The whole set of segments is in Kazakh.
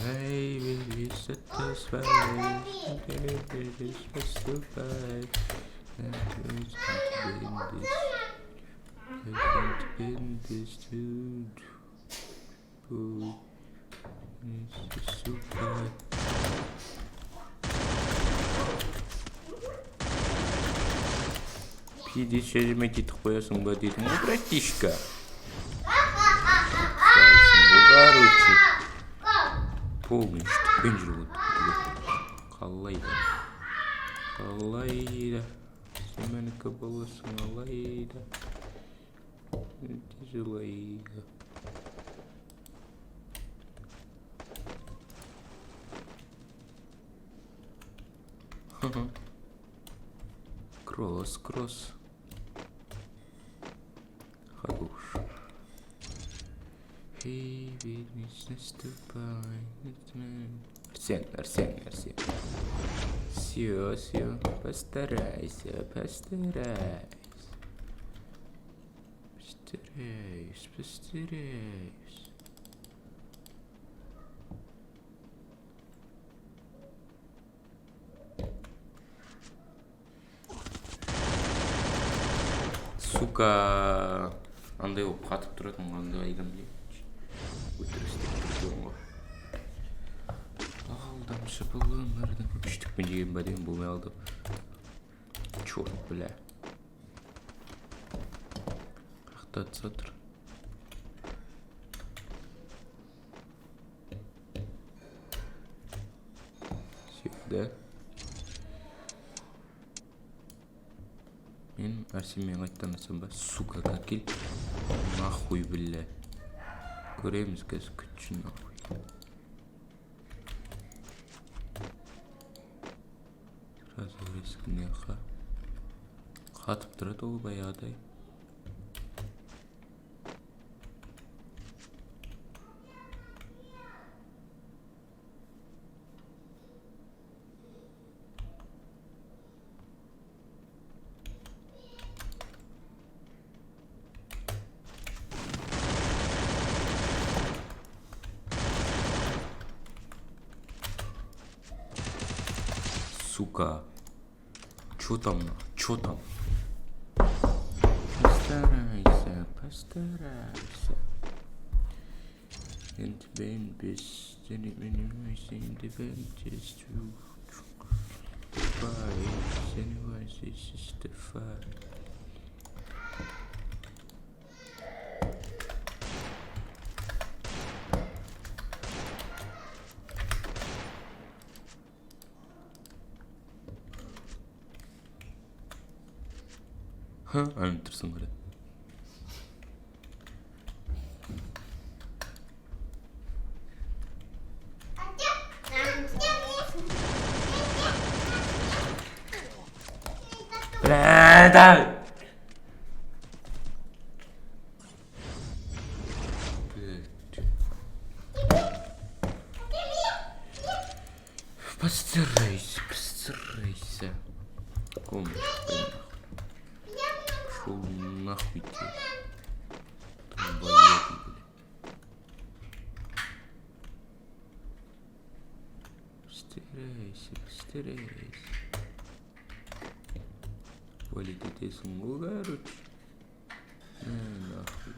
I will be satisfied. It is justified. And it's been this too. It's super. Иди шереметит хуясың ба дедің ғой, братишка. Короче, полный штыкпен жүріп қалайда. Сен менікі боласың алайда. Тяжелайда. Кросс. Хорош. Арсен. Все. Постарайся. Постараюсь. Сука, андай болып қатып тұратын қандай айдам деймін. Өтірістеп тұрдың ғой. Алдамшы бұл өмірдің. Үштікпен жеген ба деймін, болмай алды. Чорт, бля. Қақта атса тұр. Сюда. Мен Арсенмен қайттан асам ба? Сука, какил. Нахуй, бля. Көреміз қазір күтші, нахуй. Сразу рискіне қатып тұрады ол баяғыдай. Сука, чё там? Постарайся. And then best, then it minimize in the advantage to buy. Anyways, this is the fire. Аны тұрсын көреді. Постарайся. Шел нахуй тебе. Долбоёбы, блин. Постарайся. Валить этесің ғой, короче. Нахуй.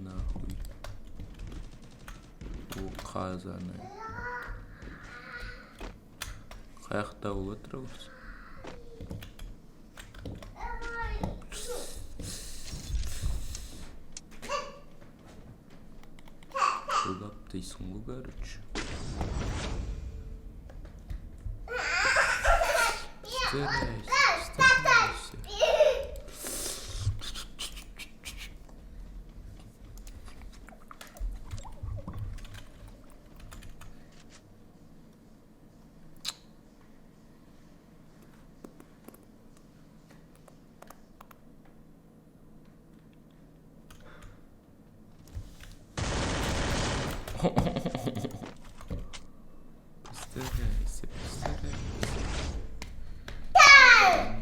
Нахуй. Ол қазаны. Қаяқта ол отырауыз. Шылап дейсің ғой, короче. Постарайся. Постарайся.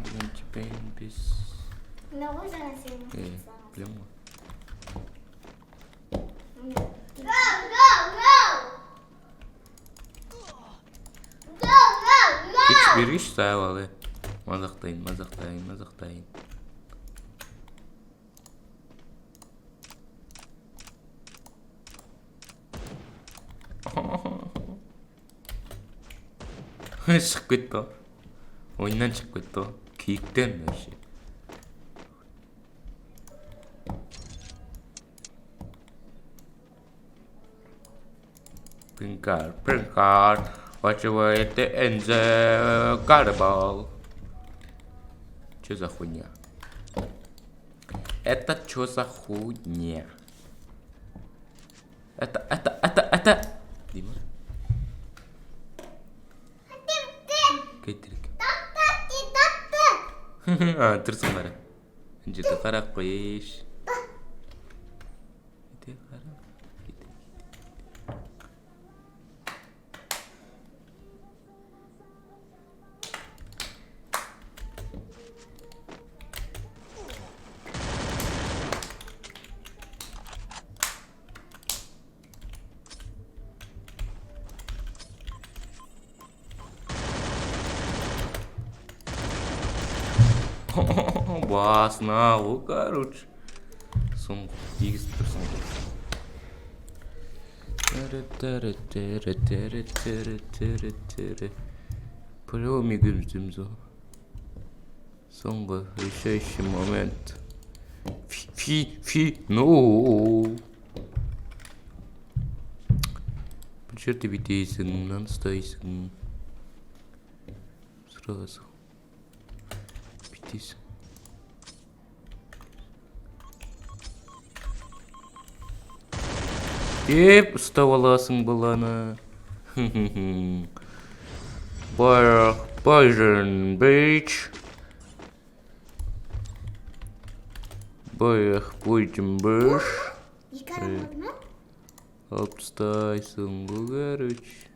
Блин, тебя без... Ну, уже на сегодня. Прямо. Бериш сау алай. Мазақтайын. Шығып кетті. Ойыннан шығып кетті. Киіктен вообще. Пинкар. Почиваете Энзе Карбал. Чё за хуйня? Это чё за хуйня? Это... Дима? Кеттерик. Тұрсын бәрі. Жеті қарақ қойыш. Жеті қарақ. Басына ол, короче. Соңғы дегіз тұрсын. Полеоми гүмзімзо. Соңғы решающий момент. No. Бұл жерде бітейсің, мынаны ұстайсың. Сразу. Бітейсің. Деп ұстап аласың баланы. Байжан бейч. Бойдың бөш. Алып ұстайсың бұл короче.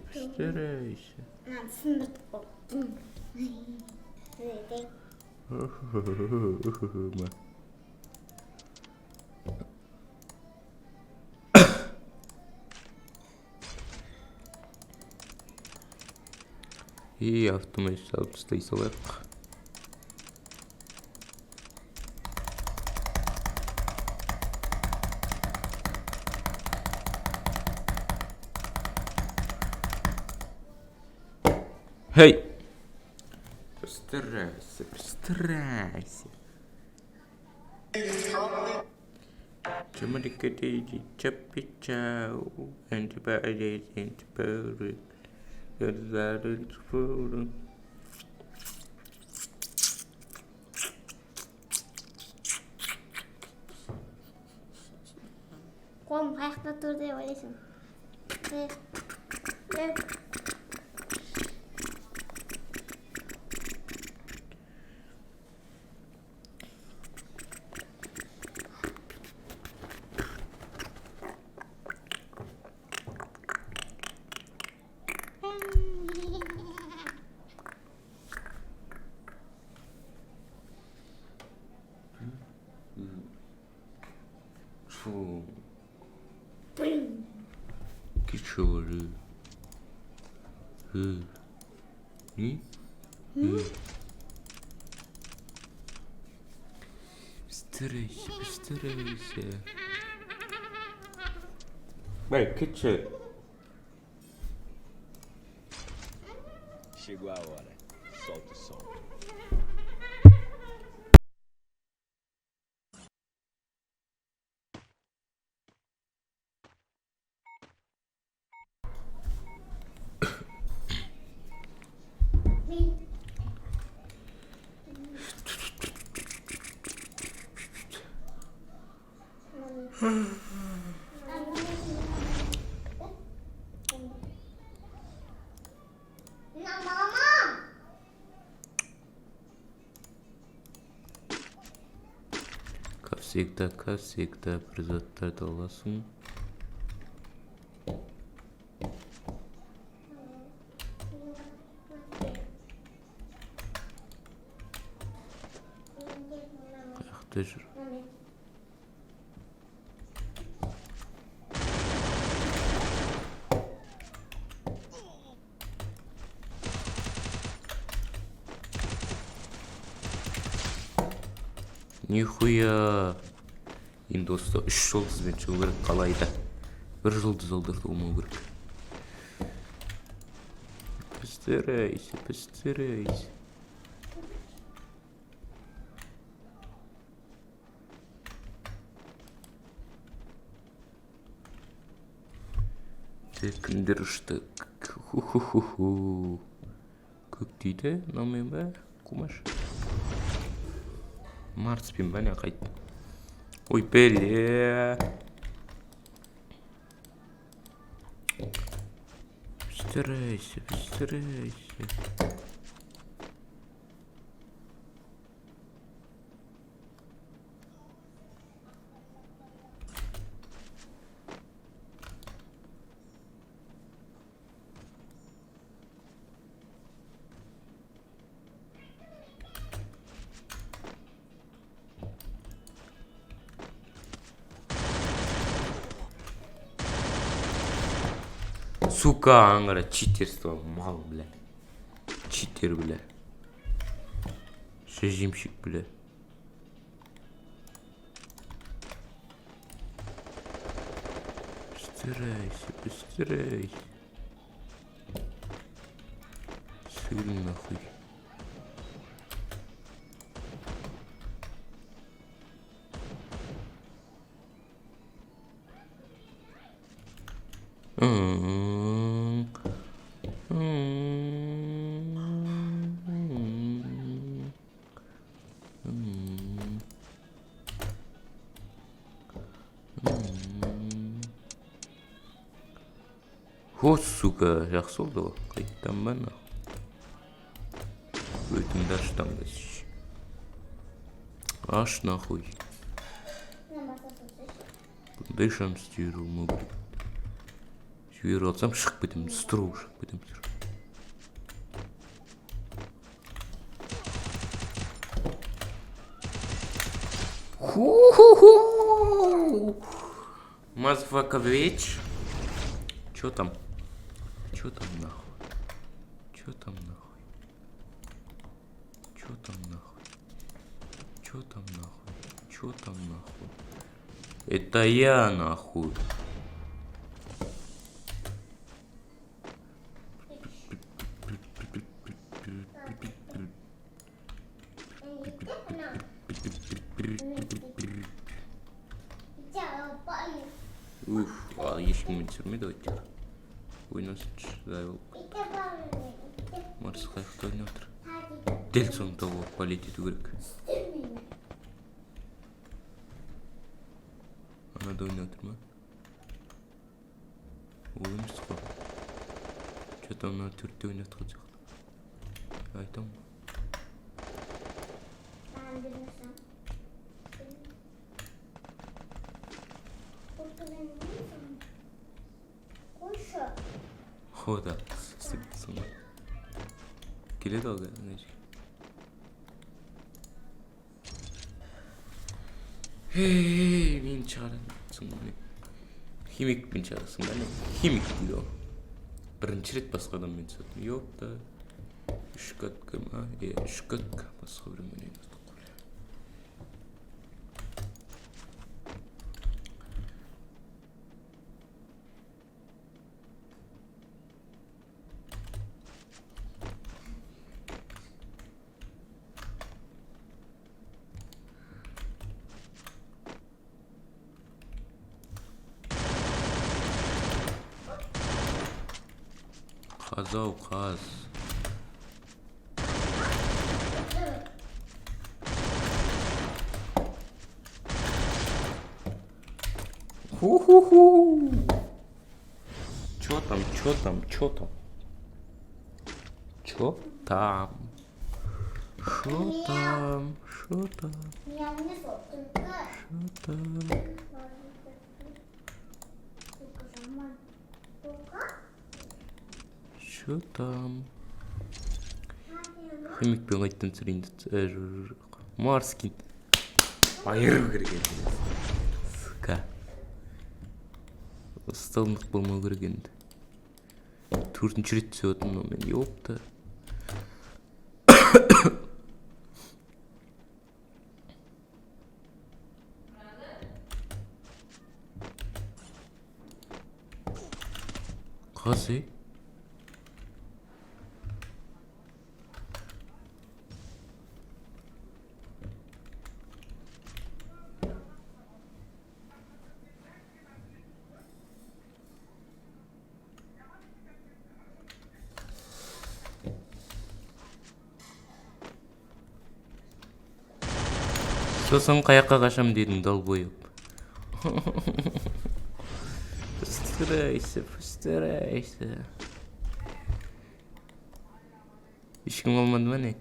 Постарайся. Надо сындыртып қойып. И автомат салып тастай салайық. Хей! Постарайся. Чумадикатиди, чапичау, антибиотик. Қолым қаяқта тұр деп ойлайсың. Фу. Кичоры. Постарайся. Vai, кича. Chegou a hora. Solta o som. всегда бір заттарды аласың. Қаяқта жүр? Нихуя! Енді осыда 3 жұлдызбен шығу керек, қалайда. 1 жұлдыз алдырды болмау керек. Постарайся. Кімдер ұшты? Көк дейді, наумен ба? Қумаш. Марспен ба не қайт? Ой, бәле. Постарайся. Сука, аңғара, читерство, мал, бля. Читер, бля. Зажимщик, бля. Постарайся. Сыграй нахуй. О, сука, жақсы oldu ғой. Қайттан ба на? Өтімді аштан ба? Аш нахуй. Бұндай шамс жіберу ма керек. Жіберу алсам шығып кетем, стру шығып кетем. Мазфакович. Чё там нахуй? Это я нахуй. Уф, ешкіммен түсірмейді өйтті. Ойнасыншы, жай болып. Марс қайықта ойнап отыр. Дел соңында болып полет ету керек. Анада ойнап отыр ма? Ол емес қой. Че-то ана төртте ойнап отқан сияқты. Айтам. Хода, сыгырсың. Келеді алға, нәжі. Мен шығарасың ба? Химикпен шығарасың ба? Химик дейді ол. Бірінші рет басқа адаммен түсетін. Йопта. 3 катка ма? 3 катка. Басқа біреумен ойнадық. Қазау қаз. Ху-ху-ху. Чё там? Что там? Я внесу. Только Что там? заман. Только? Что там? Химикпен қайттан сүрейін жоқ. Марскин. Айыру керек еді. Сука. Ұсталмық болмау керек енді. 4-ші рет түсіп отырмын мен. Ёпта. Қазы? Сосын қаяққа қашам дедің долбойып. Постарайся. Ешкім olmadı ма не?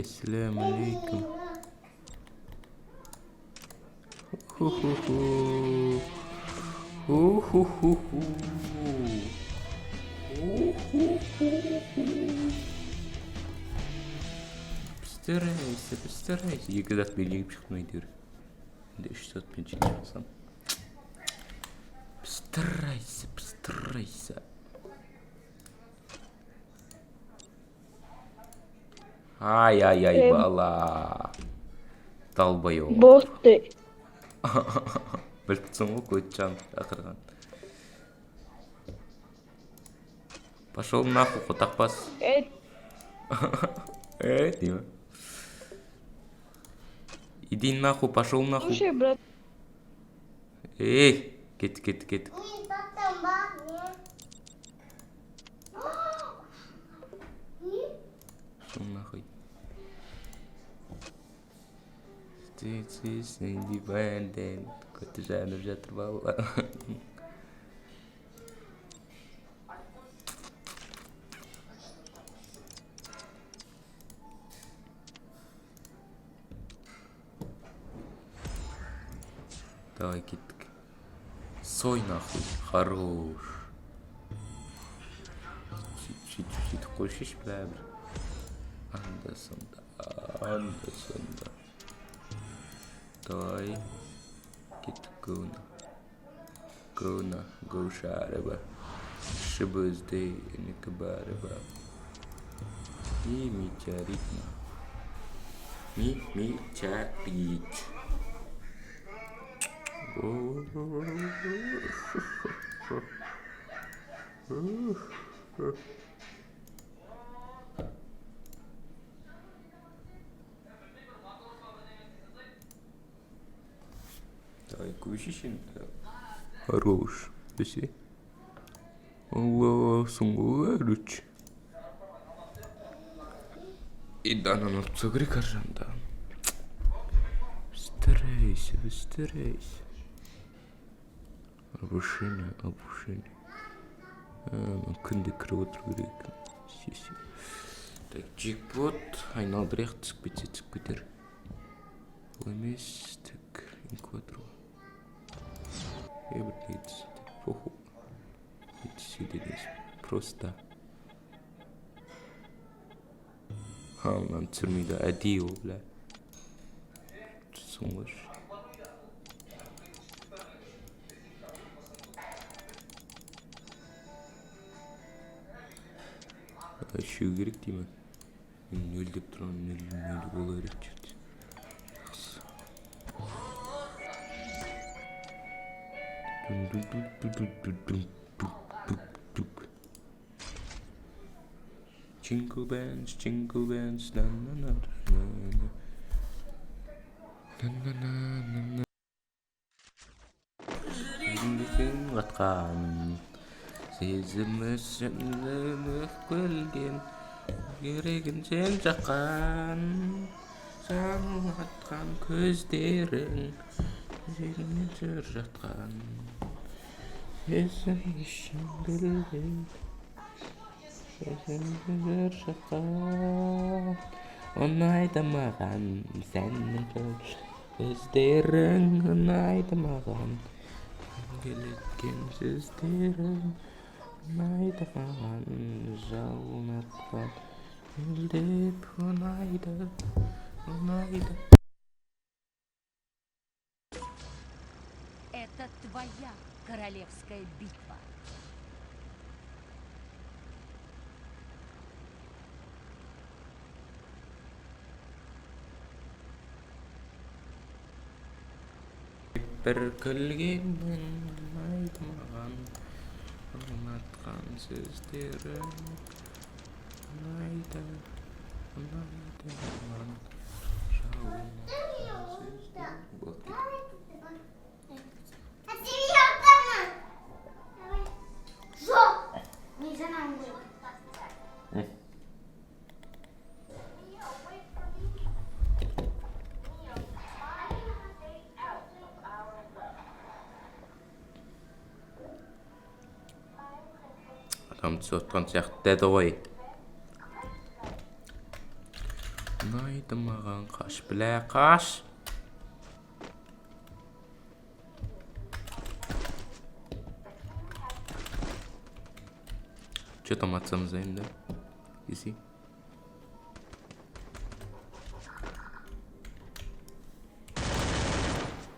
Ассаламу алейкум. Постарайся. Екі затпен жеңіп шықпай дер. 3 затпен жеңіп шықсам. Постарайся. Ай, бала. Долбоёб. Бос ты. Біліп тұрсың ғой көтжан ақырған. Пошел нахуй, қотақпас. Дима. Иди нахуй, пошел нахуй. Слушай, брат. Кеттік. Не, таттан ба, не. Пошел нахуй. Сен диванден. Көті жанып жатыр бала. Давай кеттік. Сой нахуй. Хорош. Сөйтіп қойшеш бәрі. Анда-санда. Давай. Кеттік Гуна. Гушары ба. Шыбызды. Некі бәрі ба. И метеорит. Метеорит. Давай кушай. Хорош. Спаси. Аллах, суңғарыч. И данан отца грек аржанда. Старайся. Обушение. Күнде кіріп отыру керек. Так, джекпот. Айналдырақ түсіп кетер. Бұл емес. Так, инквадру. Бір нетсі. Поху. Нетсі денес. Просто. Халынан түсірмейді. Әдей ол, бля. Түсіңғыш. Шеу керек деймін. Мен нөл деп тұрған нөл бола керек жерде. Jingle bells, na na na na na. Жүрегім қатқан, сезімі сеніп көлген, жүрегін сен жаққан, жаным атқан көздерің, жүрегімнен жыр жатқан, есің үшін білген. Жүзір шыққан ұнайды маған сәннің көздерің ұнайды маған келеткен сөздерің ұнайды маған жалынатқан гүлдеп ұнайды. Это твоя королевская битва. Bir күлгенмен ұнайды маған ұнатқан сөздерің ұнайды маған жалынатқан сөздерің. Вот. А серьезно? Давай. Жоп! Не за нами. Адам түсіватқан сияқты деді ғой. Ұнайды маған қаш, білә қаш. Че там атсамыз енді? Десей.